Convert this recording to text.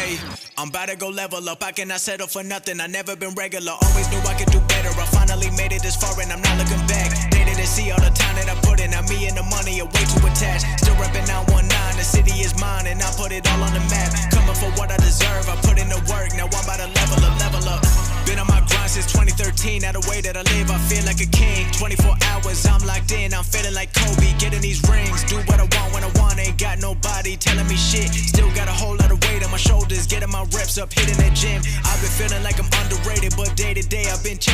Hey, I'm about to go level up, I cannot settle for nothing, I never been regular, always knew I could do better, I finally made it this far and I'm not looking back. They didn't see all the time that I put in, now me and the money are way too attached. Still reppin' 919, the city is mine and I put it all on the map. Coming for what I deserve, I put in the work, now I'm about to level up. Been on my grind since 2013, now the way that I live, I feel like a king. 24 hours, I'm locked in, I'm feeling like Kobe, getting these rings. Do what I want when I want, ain't got nobody telling me shit. Still got a whole lot of weight on my shoulders, getting my reps up, hitting that gym. I've been feeling like I'm underrated, but day to day I've been chasing